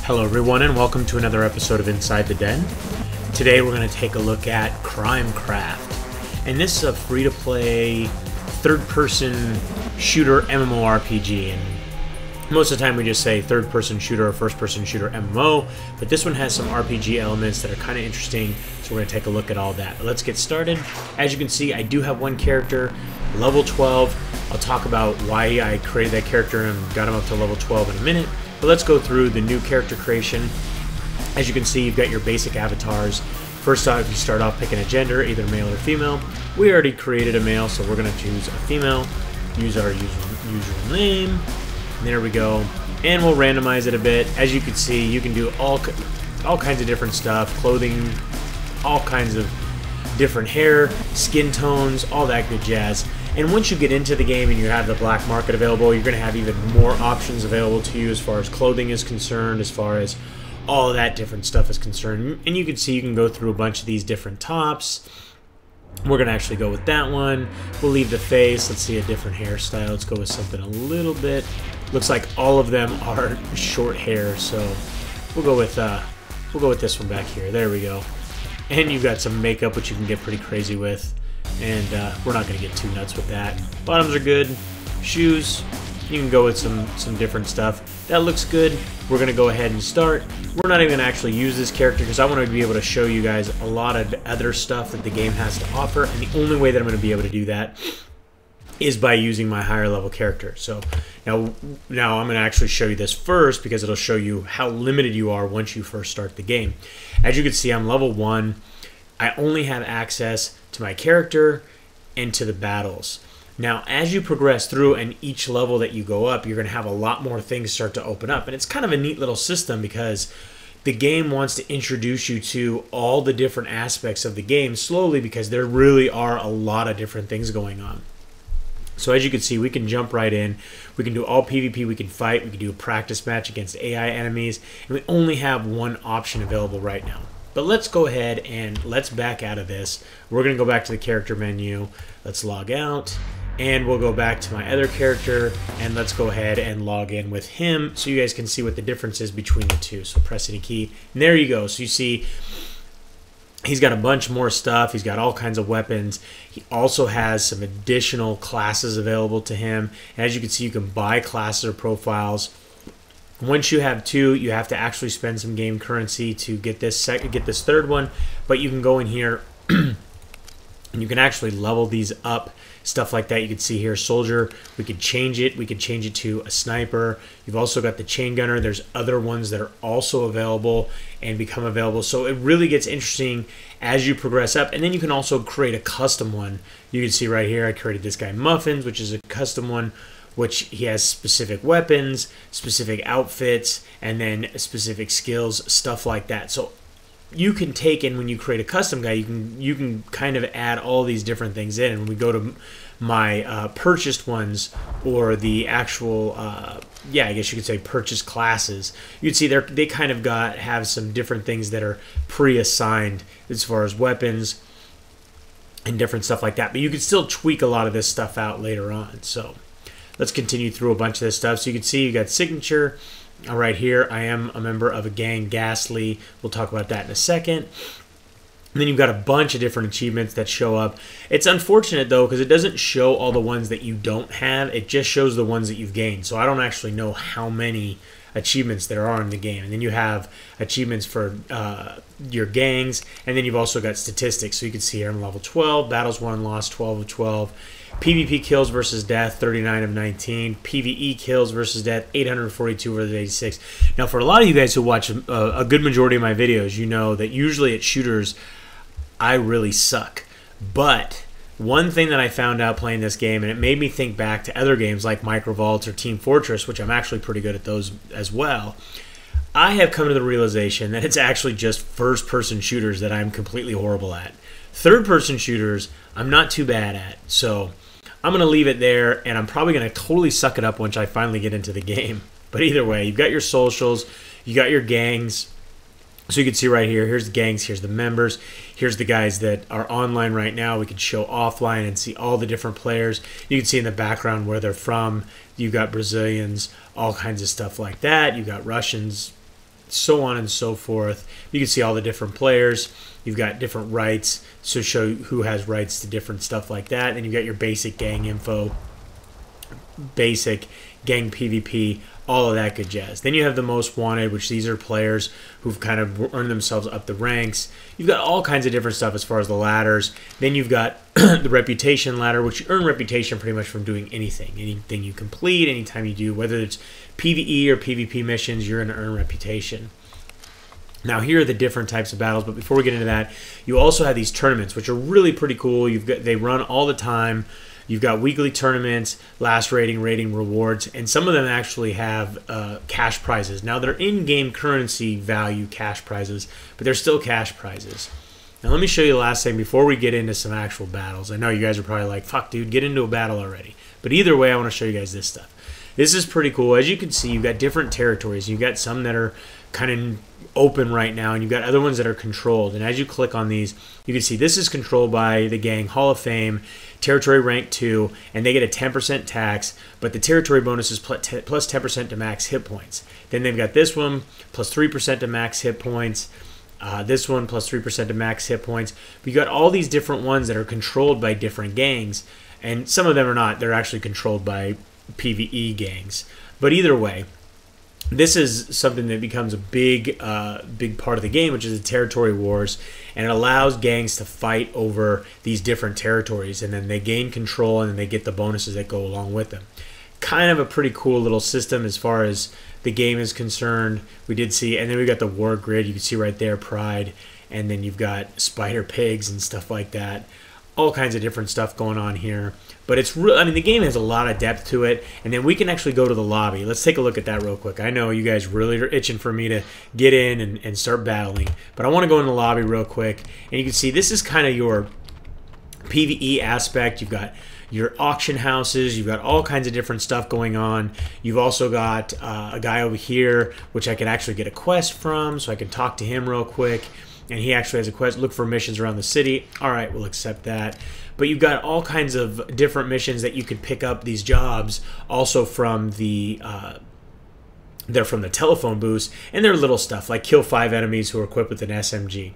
Hello everyone and welcome to another episode of Inside the Den. Today we're going to take a look at CrimeCraft. And this is a free-to-play third-person shooter MMORPG. And most of the time we just say third-person shooter or first-person shooter MMO, but this one has some RPG elements that are kind of interesting, so we're going to take a look at all that. Let's get started. As you can see, I do have one character, level 12. I'll talk about why I created that character and got him up to level 12 in a minute. But let's go through the new character creation. As you can see, you've got your basic avatars. First off, you start off picking a gender, either male or female. We already created a male, so we're going to choose a female. Use our usual name. And there we go. And we'll randomize it a bit. As you can see, you can do all kinds of different stuff. Clothing, all kinds of different hair, skin tones, all that good jazz. And once you get into the game and you have the black market available, you're going to have even more options available to you as far as clothing is concerned, as far as all of that different stuff is concerned. And you can see you can go through a bunch of these different tops. We're going to actually go with that one. We'll leave the face. Let's see a different hairstyle. Let's go with something a little bit. Looks like all of them are short hair, so we'll go with this one back here. There we go. And you've got some makeup, which you can get pretty crazy with. And we're not going to get too nuts with that. Bottoms are good. Shoes, you can go with some different stuff. That looks good. We're going to go ahead and start. We're not even going to actually use this character because I want to be able to show you guys a lot of other stuff that the game has to offer. And the only way that I'm going to be able to do that is by using my higher level character. So now I'm going to actually show you this first because it'll show you how limited you are once you first start the game. As you can see, I'm level 1. I only have access to my character and to the battles. Now, as you progress through and each level that you go up, you're going to have a lot more things start to open up. And it's kind of a neat little system because the game wants to introduce you to all the different aspects of the game slowly because there really are a lot of different things going on. So as you can see, we can jump right in. We can do all PvP, we can fight, we can do a practice match against AI enemies, and we only have one option available right now. But let's go ahead and let's back out of this. We're going to go back to the character menu. Let's log out. And we'll go back to my other character. And let's go ahead and log in with him so you guys can see what the difference is between the two. So press any key. And there you go. So you see he's got a bunch more stuff. He's got all kinds of weapons. He also has some additional classes available to him. And as you can see, you can buy classes or profiles. Once you have two, you have to actually spend some game currency to get this third one, but you can go in here and you can actually level these up, stuff like that. You can see here, soldier, we could change it. We could change it to a sniper. You've also got the chain gunner. There's other ones that are also available and become available. So it really gets interesting as you progress up. And then you can also create a custom one. You can see right here, I created this guy Muffins, which is a custom one, which he has specific weapons, specific outfits, and then specific skills, stuff like that. So you can take in, when you create a custom guy, you can kind of add all these different things in. And when we go to my purchased ones, or the actual, yeah, I guess you could say purchased classes, you'd see they kind of have some different things that are pre-assigned as far as weapons and different stuff like that. But you can still tweak a lot of this stuff out later on. So let's continue through a bunch of this stuff. So you can see you got signature right here. I am a member of a gang, Ghastly. We'll talk about that in a second. And then you've got a bunch of different achievements that show up. It's unfortunate, though, because it doesn't show all the ones that you don't have. It just shows the ones that you've gained. So I don't actually know how many achievements there are in the game. And then you have achievements for your gangs. And then you've also got statistics. So you can see here I'm level 12. Battles won, lost, 12 of 12. PvP kills versus death, 39 of 19. PvE kills versus death, 842 versus 86. Now, for a lot of you guys who watch a good majority of my videos, you know that usually at shooters, I really suck. But one thing that I found out playing this game, and it made me think back to other games like Microvault or Team Fortress, which I'm actually pretty good at those as well, I have come to the realization that it's actually just first-person shooters that I'm completely horrible at. Third-person shooters, I'm not too bad at. So I'm going to leave it there, and I'm probably going to totally suck it up once I finally get into the game. But either way, you've got your socials, you got your gangs. So you can see right here, here's the gangs, here's the members, here's the guys that are online right now. We could show offline and see all the different players. You can see in the background where they're from. You've got Brazilians, all kinds of stuff like that. You've got Russians, so on and so forth. You can see all the different players. You've got different rights, so show who has rights to different stuff like that. And you've got your basic gang info, basic gang PvP, all of that good jazz. Then you have the most wanted, which these are players who've kind of earned themselves up the ranks. You've got all kinds of different stuff as far as the ladders. Then you've got the reputation ladder, which you earn reputation pretty much from doing anything you complete, anytime you do, whether it's PvE or PvP missions, you're going to earn reputation. Now here are the different types of battles, but before we get into that, you also have these tournaments, which are really pretty cool. They run all the time. You've got weekly tournaments, last rating rewards, and some of them actually have cash prizes. Now they're in-game currency value cash prizes, but they're still cash prizes. Now let me show you the last thing before we get into some actual battles. I know you guys are probably like, fuck dude, get into a battle already. But either way, I want to show you guys this stuff. This is pretty cool. As you can see, you've got different territories. You've got some that are kind of open right now, and you've got other ones that are controlled. And as you click on these, you can see this is controlled by the gang Hall of Fame, territory rank 2, and they get a 10% tax, but the territory bonus is plus 10% to max hit points. Then they've got this one, plus 3% to max hit points. This one, plus 3% to max hit points. But you got all these different ones that are controlled by different gangs, and some of them are not. They're actually controlled by PvE gangs. But either way, this is something that becomes a big part of the game, which is the territory wars, and it allows gangs to fight over these different territories, and then they gain control, and then they get the bonuses that go along with them. Kind of a pretty cool little system as far as the game is concerned. We did see, and then we got the war grid. You can see right there, Pride, and then you've got spider pigs and stuff like that. All kinds of different stuff going on here. But it's real. I mean, the game has a lot of depth to it, and then we can actually go to the lobby. Let's take a look at that real quick. I know you guys really are itching for me to get in and start battling, but I want to go in the lobby real quick, and you can see this is kind of your PvE aspect. You've got your auction houses, you've got all kinds of different stuff going on. You've also got a guy over here, which I can actually get a quest from, so I can talk to him real quick. And he actually has a quest, look for missions around the city. All right, we'll accept that. But you've got all kinds of different missions that you could pick up these jobs also from the they're from the telephone booths, and they're little stuff like kill 5 enemies who are equipped with an SMG.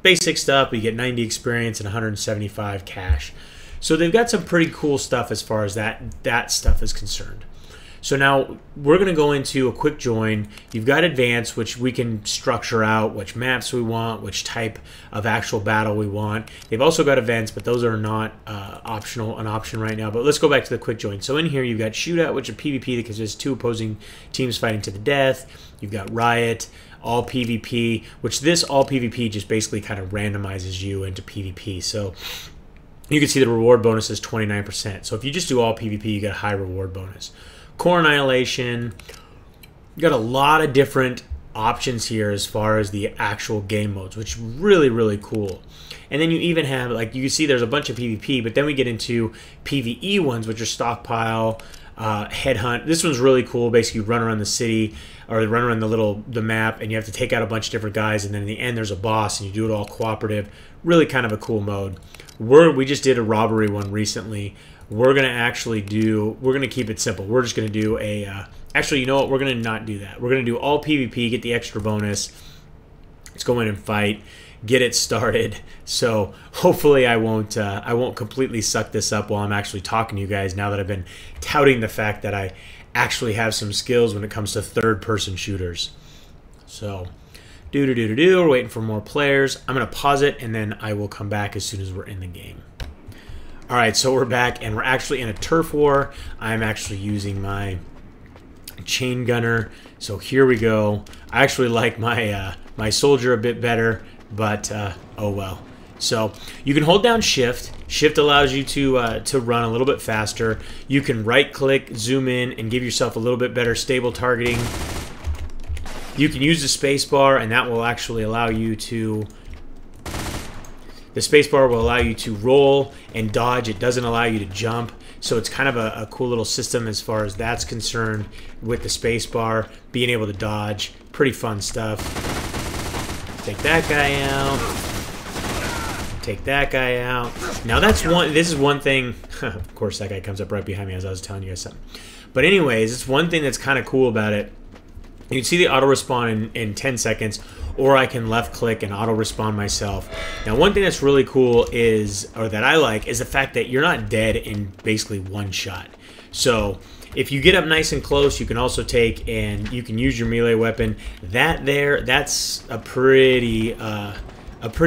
Basic stuff, but you get 90 experience and 175 cash. So they've got some pretty cool stuff as far as that stuff is concerned. So now we're going to go into a quick join. You've got advanced, which we can structure out which maps we want, which type of actual battle we want. They've also got events, but those are not an option right now. But let's go back to the quick join. So in here you've got shootout, which is PvP because there's 2 opposing teams fighting to the death. You've got riot, all PvP, which this all PvP just basically kind of randomizes you into PvP. So you can see the reward bonus is 29%. So if you just do all PvP, you get a high reward bonus. Core Annihilation. You got a lot of different options here as far as the actual game modes, which is really, really cool. And then you even have, like, you can see there's a bunch of PvP, but then we get into PvE ones, which are Stockpile, Headhunt. This one's really cool. Basically, you run around the city, or run around the map, and you have to take out a bunch of different guys, and then in the end there's a boss, and you do it all cooperative. Really kind of a cool mode. We just did a robbery one recently. We're going to keep it simple. We're just going to do actually, you know what? We're going to not do that. We're going to do all PvP, get the extra bonus. Let's go in and fight, get it started. So hopefully I won't completely suck this up while I'm actually talking to you guys now that I've been touting the fact that I actually have some skills when it comes to third-person shooters. So, we're waiting for more players. I'm going to pause it, and then I will come back as soon as we're in the game. All right, so we're back, and we're actually in a turf war. I'm actually using my chain gunner. So here we go. I actually like my my soldier a bit better, but oh well. So you can hold down Shift. Shift allows you to run a little bit faster. You can right-click, zoom in, and give yourself a little bit better stable targeting. You can use the spacebar, and that will actually allow you to. The spacebar will allow you to roll and dodge. It doesn't allow you to jump. So it's kind of a cool little system as far as that's concerned with the spacebar, being able to dodge. Pretty fun stuff. Take that guy out. Take that guy out. Now this is one thing. Of course, that guy comes up right behind me as I was telling you guys something. But anyways, it's one thing that's kind of cool about it You can see the auto respawn in 10 seconds, or I can left click and auto respawn myself. Now, one thing that's really cool is, or that I like, is the fact that you're not dead in basically one shot. So if you get up nice and close, you can also take and you can use your melee weapon. That's a pretty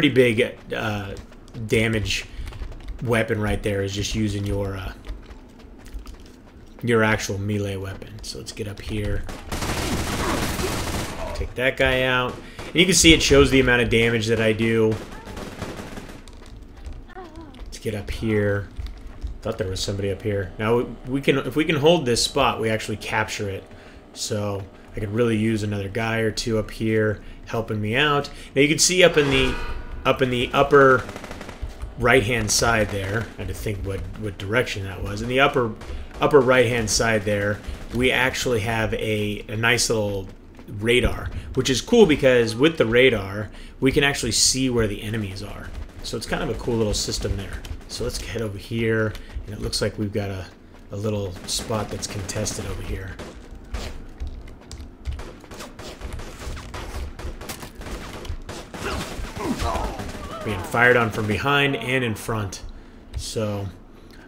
big damage weapon right there, is just using your actual melee weapon. So let's get up here, take that guy out, and you can see it shows the amount of damage that I do. Let's get up here. Thought there was somebody up here. Now if we can hold this spot, we actually capture it. So I could really use another guy or two up here helping me out. Now you can see up in the upper right hand side there. I had to think what direction that was. In the upper right hand side there, we actually have a nice little radar, which is cool because with the radar we can actually see where the enemies are. So it's kind of a cool little system there. So let's head over here, and it looks like we've got a little spot that's contested over here. Being fired on from behind and in front. So,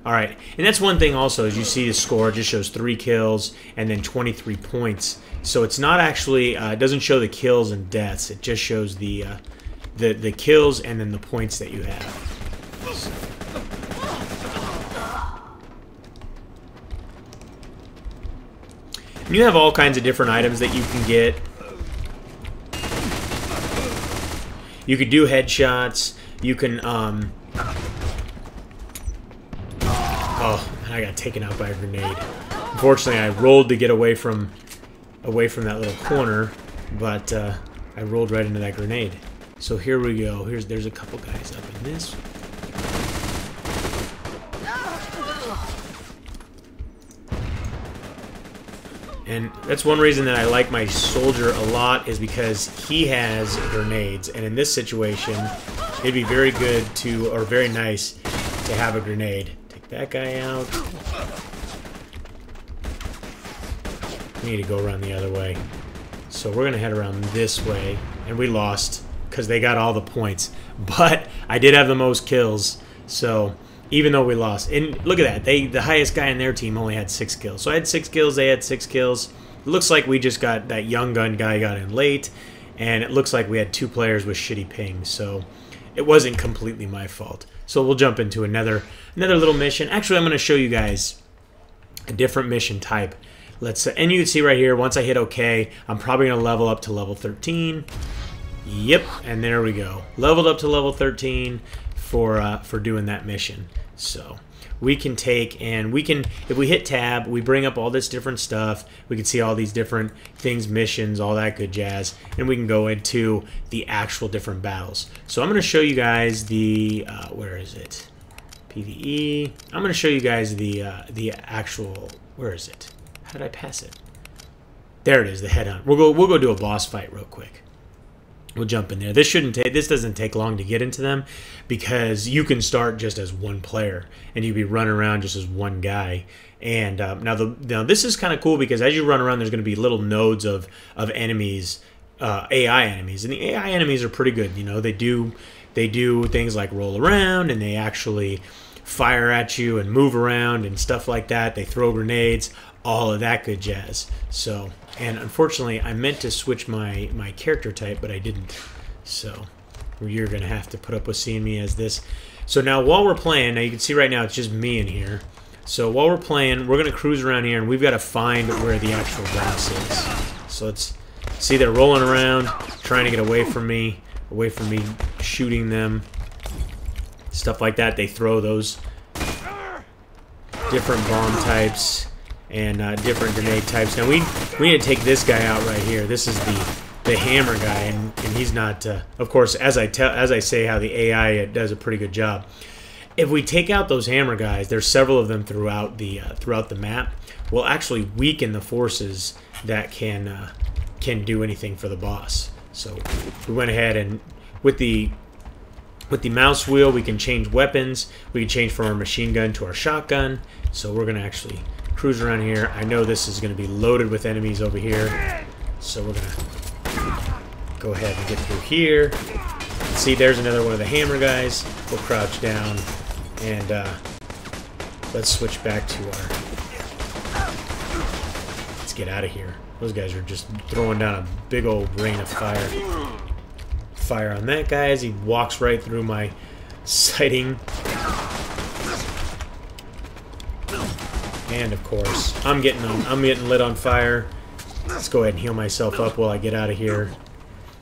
alright. And that's one thing also, as you see the score, it just shows 3 kills and then 23 points. So it's not actually, it doesn't show the kills and deaths. It just shows the kills and then the points that you have. So. And you have all kinds of different items that you can get. You could do headshots. You can, oh, I got taken out by a grenade. Unfortunately, I rolled to get away from that little corner, but I rolled right into that grenade. So here we go. There's a couple guys up in this. And that's one reason that I like my soldier a lot, is because he has grenades. And in this situation, it'd be very good to, or very nice to have a grenade. Take that guy out. We need to go around the other way. So we're going to head around this way. And we lost because they got all the points. But I did have the most kills. So even though we lost. And look at that. The highest guy in their team only had 6 kills. So I had 6 kills. They had 6 kills. It looks like we just got that young gun guy got in late. And it looks like we had 2 players with shitty ping. So it wasn't completely my fault. So we'll jump into another little mission. Actually, I'm going to show you guys a different mission type. And you can see right here, once I hit OK, I'm probably going to level up to level 13. Yep, and there we go. Leveled up to level 13 for doing that mission. So we can take and we can, if we hit tab, we bring up all this different stuff. We can see all these different things, missions, all that good jazz, and we can go into the actual different battles. So I'm going to show you guys the where is it? PvE. I'm going to show you guys the actual, where is it? How did I pass it? There it is, the headhunt. We'll go do a boss fight real quick. We'll jump in there. This doesn't take long to get into them, because you can start just as one player and you'd be running around just as one guy. And now this is kind of cool, because as you run around, there's going to be little nodes of enemies, AI enemies, and the AI enemies are pretty good. You know, they do things like roll around, and they actually fire at you and move around and stuff like that. They throw grenades, all of that good jazz. So, and unfortunately, I meant to switch my character type, but I didn't. So you're gonna have to put up with seeing me as this. So now while we're playing, now you can see right now it's just me in here. So while we're playing, we're gonna cruise around here, and we've got to find where the actual boss is. So let's see, they're rolling around, trying to get away from me shooting them, stuff like that. They throw those different bomb types and different grenade types. Now we need to take this guy out right here. This is the hammer guy, and he's not. Of course, as I say, how the AI does a pretty good job. If we take out those hammer guys, there's several of them throughout the map. We'll actually weaken the forces that can do anything for the boss. So we went ahead and with the mouse wheel, we can change weapons. We can change from our machine gun to our shotgun. So we're gonna actually cruise around here. I know this is going to be loaded with enemies over here. So we're gonna go ahead and get through here. See, there's another one of the hammer guys. We'll crouch down and let's switch back to our... Let's get out of here. Those guys are just throwing down a big old rain of fire. Fire on that guy as he walks right through my sighting. And of course, I'm getting lit on fire. Let's go ahead and heal myself up while I get out of here.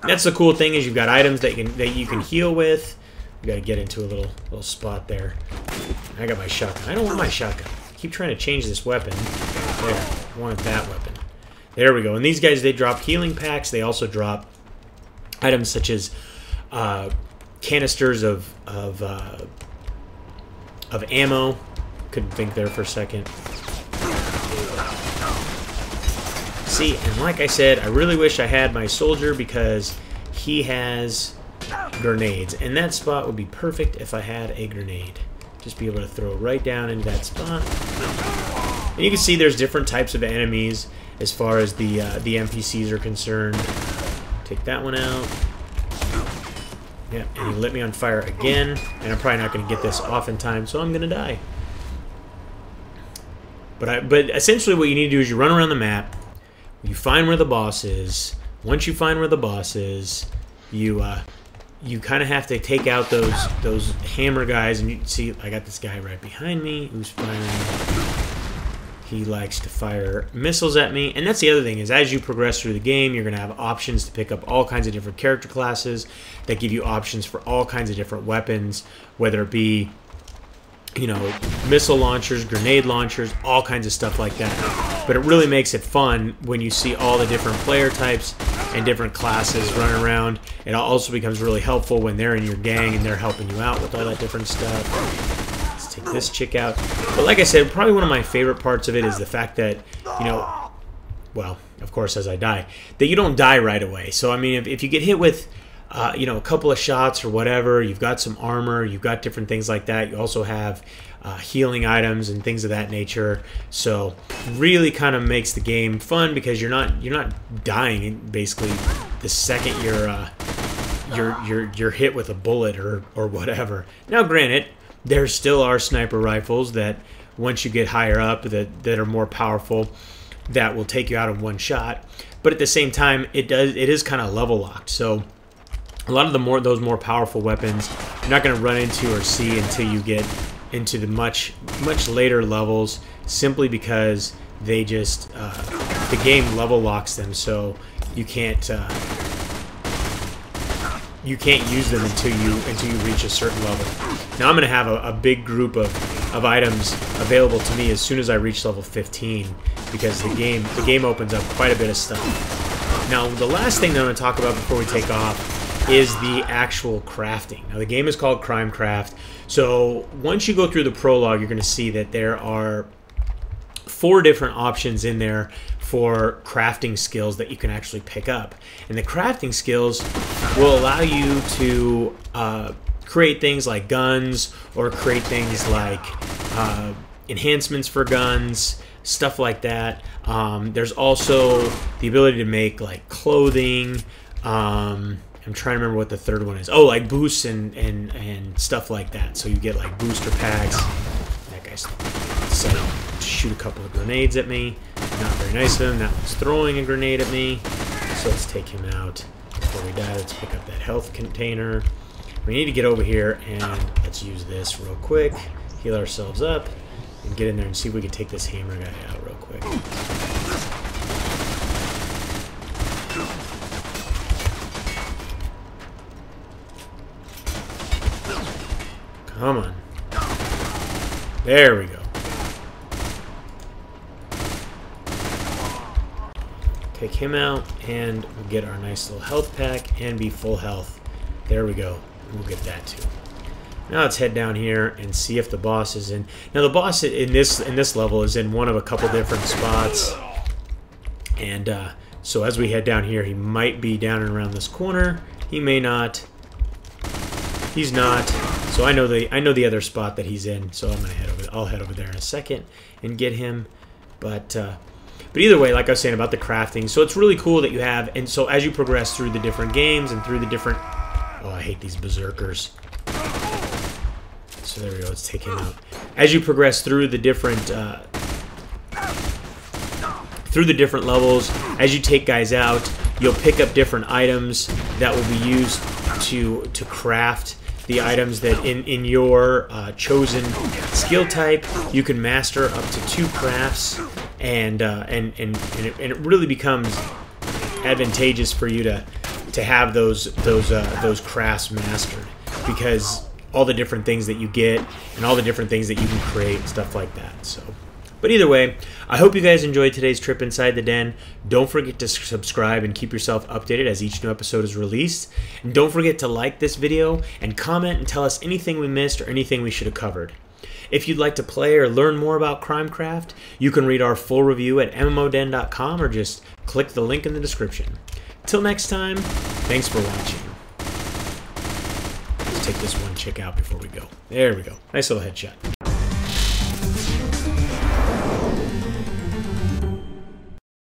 That's the cool thing, is you've got items that you can heal with. You got to get into a little spot there. I got my shotgun. I don't want my shotgun. I keep trying to change this weapon. There, I wanted that weapon. There we go. And these guys, they drop healing packs. They also drop items such as canisters of ammo. Couldn't think there for a second. See, and like I said, I really wish I had my soldier because he has grenades. And that spot would be perfect if I had a grenade. Just be able to throw right down into that spot. And you can see there's different types of enemies as far as the NPCs are concerned. Take that one out. Yeah, and he lit me on fire again. And I'm probably not going to get this off in time, so I'm going to die. But essentially what you need to do is you run around the map. You find where the boss is. Once you find where the boss is, you kind of have to take out those hammer guys. And you see, I got this guy right behind me who's firing. He likes to fire missiles at me. And that's the other thing, is as you progress through the game, you're going to have options to pick up all kinds of different character classes that give you options for all kinds of different weapons, whether it be, you know, missile launchers, grenade launchers, all kinds of stuff like that. But it really makes it fun when you see all the different player types and different classes running around. It also becomes really helpful when they're in your gang and they're helping you out with all that different stuff. Let's take this chick out. But like I said, probably one of my favorite parts of it is the fact that, you know, well, of course, as I die, that you don't die right away. So, I mean, if you get hit with you know, a couple of shots or whatever, you've got some armor, you've got different things like that. You also have healing items and things of that nature. So really kind of makes the game fun because you're not dying basically the second you're hit with a bullet or whatever. Now, granted, there still are sniper rifles that once you get higher up that are more powerful, that will take you out in one shot. But at the same time, it is kind of level locked. So a lot of those more powerful weapons you're not going to run into or see until you get into the much later levels, simply because they just the game level locks them, so you can't use them until you reach a certain level. Now I'm going to have a big group of items available to me as soon as I reach level 15, because the game opens up quite a bit of stuff. Now the last thing that I'm going to talk about before we take off is the actual crafting. Now the game is called CrimeCraft, so once you go through the prologue, you're going to see that there are 4 different options in there for crafting skills that you can actually pick up. And the crafting skills will allow you to create things like guns, or create things like enhancements for guns, stuff like that. There's also the ability to make like clothing. I'm trying to remember what the third one is. Oh, like boosts and stuff like that. So you get like booster packs. That guy's set up to shoot a couple of grenades at me. Not very nice of him. That one's throwing a grenade at me. So let's take him out before we die. Let's pick up that health container. We need to get over here and let's use this real quick. Heal ourselves up and get in there and see if we can take this hammer guy out real quick. Come on. There we go. Take him out, and we'll get our nice little health pack and be full health. There we go. We'll get that too. Now let's head down here and see if the boss is in. Now the boss in this level is in one of a couple different spots, and so as we head down here, he might be down and around this corner. He may not. He's not. So I know the other spot that he's in. So I'm gonna I'll head over there in a second and get him. But But either way, like I was saying about the crafting, so it's really cool that you have, and so as you progress through the different games and through the different, oh, I hate these berserkers. So there we go, let's take him out. As you progress through the different levels, as you take guys out, you'll pick up different items that will be used to craft the items that in your chosen skill type you can master up to 2 crafts, and it really becomes advantageous for you to have those crafts mastered, because all the different things that you get and all the different things that you can create and stuff like that. So, but either way, I hope you guys enjoyed today's trip inside the den. Don't forget to subscribe and keep yourself updated as each new episode is released. And don't forget to like this video and comment and tell us anything we missed or anything we should have covered. If you'd like to play or learn more about CrimeCraft, you can read our full review at MMODen.com or just click the link in the description. Till next time, thanks for watching. Let's take this one chick out before we go. There we go. Nice little headshot.